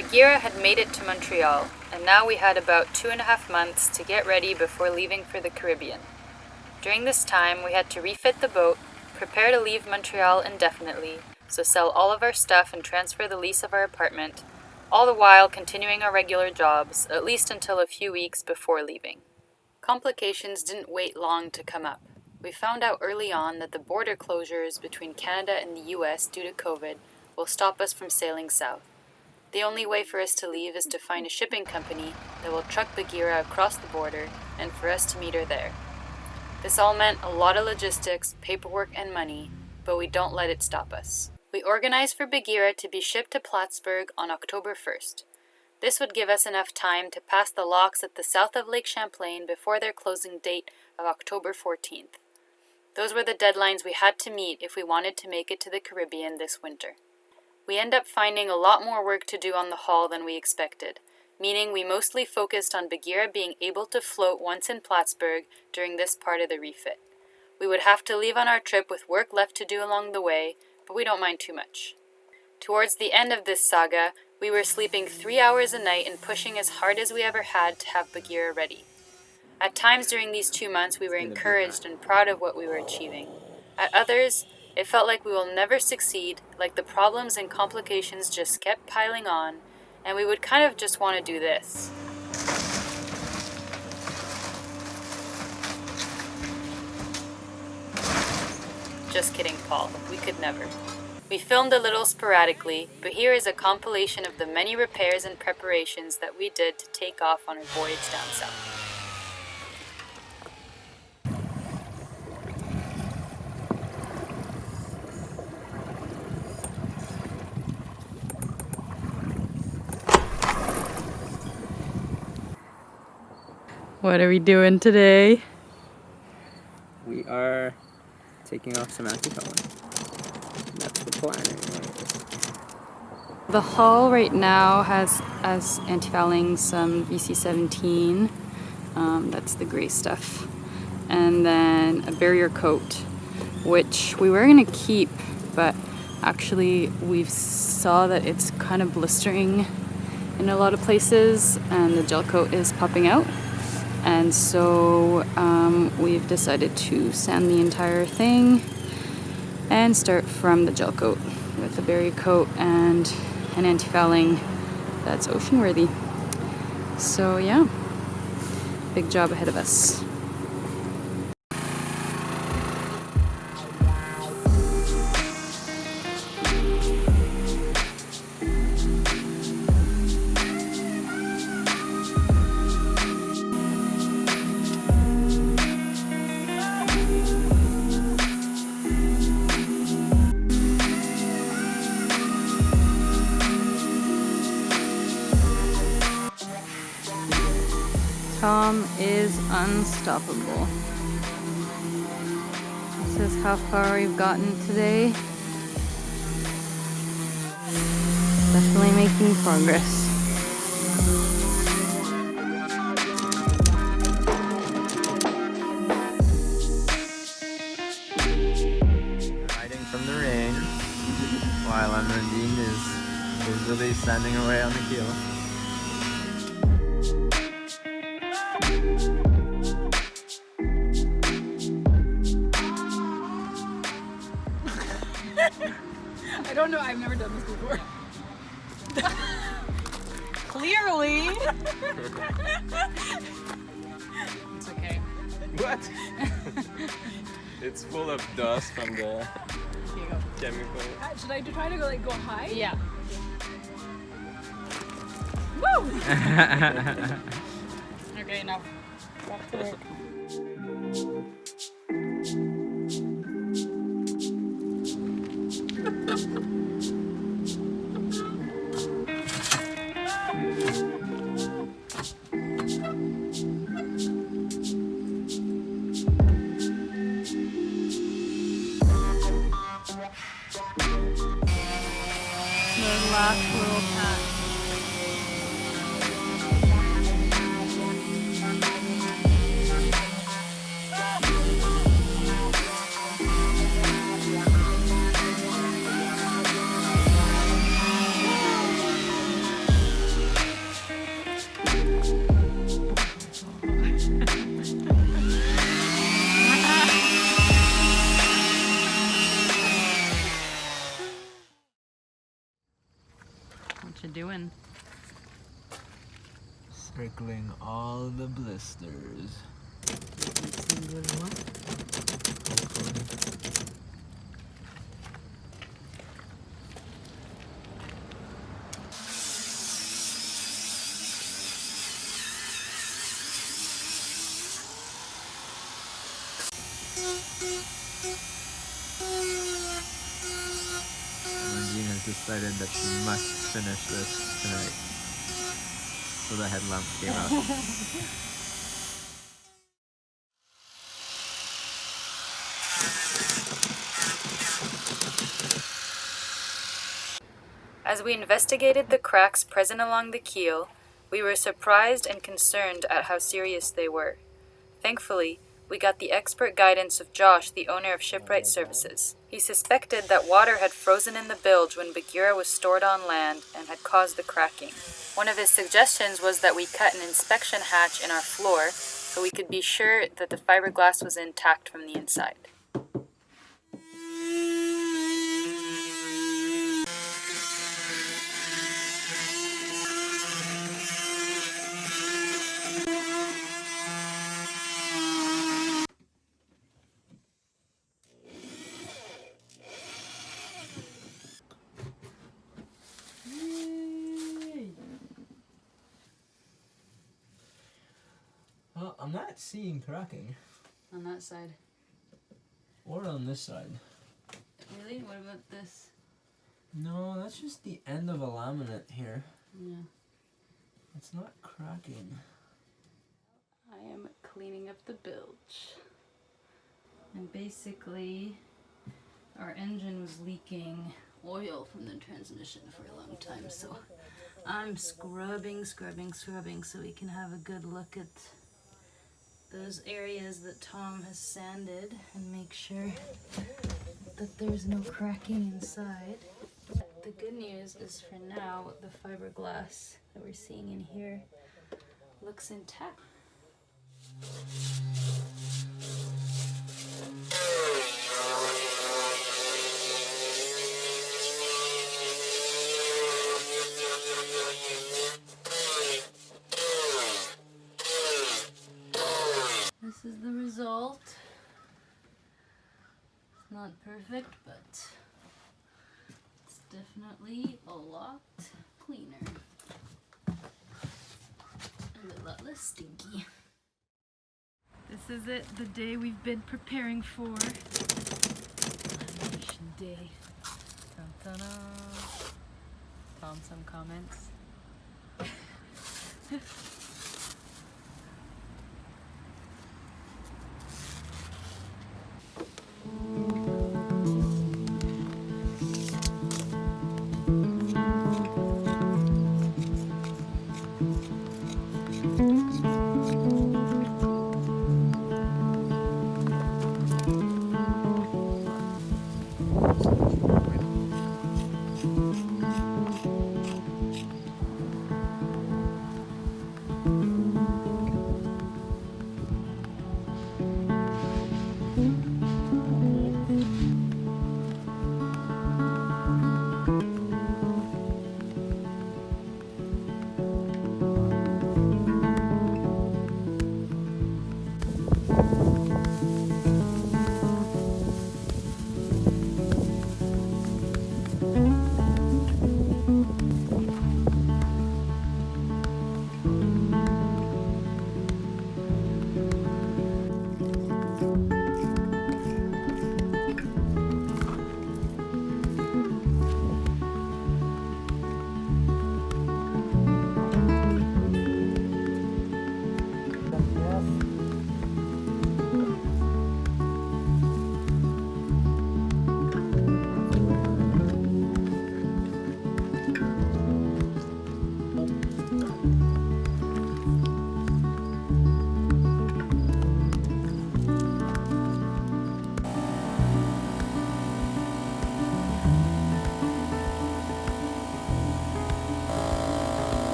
Bagheera had made it to Montreal, and now we had about 2.5 months to get ready before leaving for the Caribbean. During this time, we had to refit the boat, prepare to leave Montreal indefinitely, so sell all of our stuff and transfer the lease of our apartment, all the while continuing our regular jobs, at least until a few weeks before leaving. Complications didn't wait long to come up. We found out early on that the border closures between Canada and the US due to COVID will stop us from sailing south. The only way for us to leave is to find a shipping company that will truck Bagheera across the border and for us to meet her there. This all meant a lot of logistics, paperwork, and money, but we don't let it stop us. We organized for Bagheera to be shipped to Plattsburgh on October 1st. This would give us enough time to pass the locks at the south of Lake Champlain before their closing date of October 14th. Those were the deadlines we had to meet if we wanted to make it to the Caribbean this winter. We end up finding a lot more work to do on the hull than we expected, meaning we mostly focused on Bagheera being able to float once in Plattsburgh during this part of the refit. We would have to leave on our trip with work left to do along the way, but we don't mind too much. Towards the end of this saga, we were sleeping 3 hours a night and pushing as hard as we ever had to have Bagheera ready. At times during these 2 months, we were encouraged and proud of what we were achieving. At others, it felt like we will never succeed, like the problems and complications just kept piling on, and we would kind of just want to do this. Just kidding, Paul. We could never. We filmed a little sporadically, but here is a compilation of the many repairs and preparations that we did to take off on our voyage down south. What are we doing today? We are taking off some acetone. That's the plan anyways. The hull right now has as antifouling some VC17, that's the gray stuff, and then a barrier coat, which we were going to keep, but actually we saw that it's kind of blistering in a lot of places and the gel coat is popping out. And so we've decided to sand the entire thing and start from the gel coat with a barrier coat and an anti-fouling that's ocean worthy. So yeah, big job ahead of us. Tom is unstoppable. This is how far we've gotten today. Definitely making progress. Hiding from the rain while Amandine is busily standing away on the keel. I don't know, I've never done this before. Clearly! It's okay. What? It's full of dust from the Here you go. chemical. Should I try to go high? Yeah. Woo! Okay, enough. Back to work. The last little patch. you doing? Circling all the blisters. Jean has decided that she must finish this tonight. So the headlamp came out. As we investigated the cracks present along the keel, we were surprised and concerned at how serious they were. Thankfully, we got the expert guidance of Josh, the owner of Shipwright Services. He suspected that water had frozen in the bilge when Bagheera was stored on land and had caused the cracking. One of his suggestions was that we cut an inspection hatch in our floor so we could be sure that the fiberglass was intact from the inside. Well, I'm not seeing cracking. On that side. Or on this side. Really? What about this? No, that's just the end of a laminate here. Yeah. It's not cracking. I am cleaning up the bilge. And basically, our engine was leaking oil from the transmission for a long time, so I'm scrubbing so we can have a good look at those areas that Tom has sanded and make sure that there's no cracking inside. The good news is for now, the fiberglass that we're seeing in here looks intact. This is the result. It's not perfect, but it's definitely a lot cleaner and a lot less stinky. This is it, the day we've been preparing for. Lamination day. Dun, dun, dun. Tom, some comments?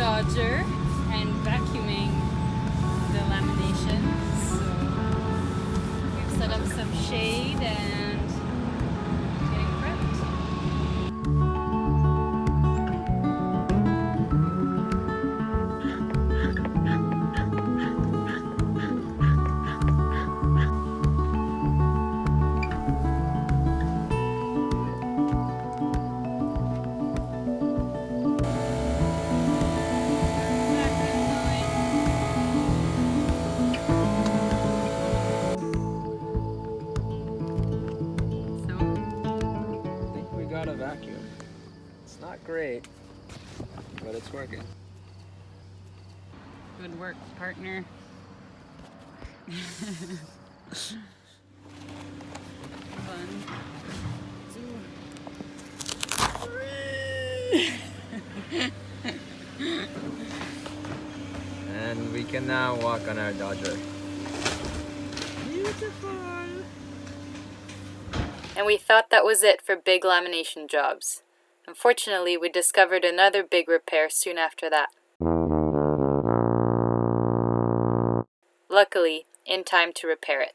Dodger and vacuuming the lamination. So we've set up some shade and getting prepped. I think we got a vacuum. It's not great, but it's working. Good work, partner. Fun. 2, 3. And we can now walk on our Dodger. Beautiful! And we thought that was it for big lamination jobs. Unfortunately, we discovered another big repair soon after that. Luckily, in time to repair it.